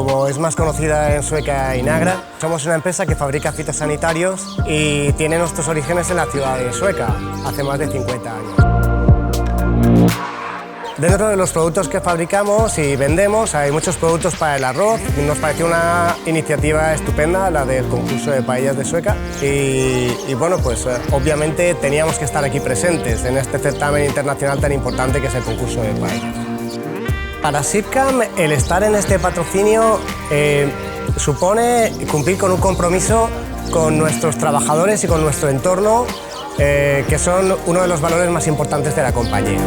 como es más conocida en Sueca, Inagra. Somos una empresa que fabrica fitosanitarios y tiene nuestros orígenes en la ciudad de Sueca, hace más de 50 años. Dentro de los productos que fabricamos y vendemos hay muchos productos para el arroz. Nos pareció una iniciativa estupenda la del concurso de paellas de Sueca y bueno, pues obviamente teníamos que estar aquí presentes en este certamen internacional tan importante que es el concurso de paellas. Para Sipcam el estar en este patrocinio supone cumplir con un compromiso con nuestros trabajadores y con nuestro entorno, que son uno de los valores más importantes de la compañía.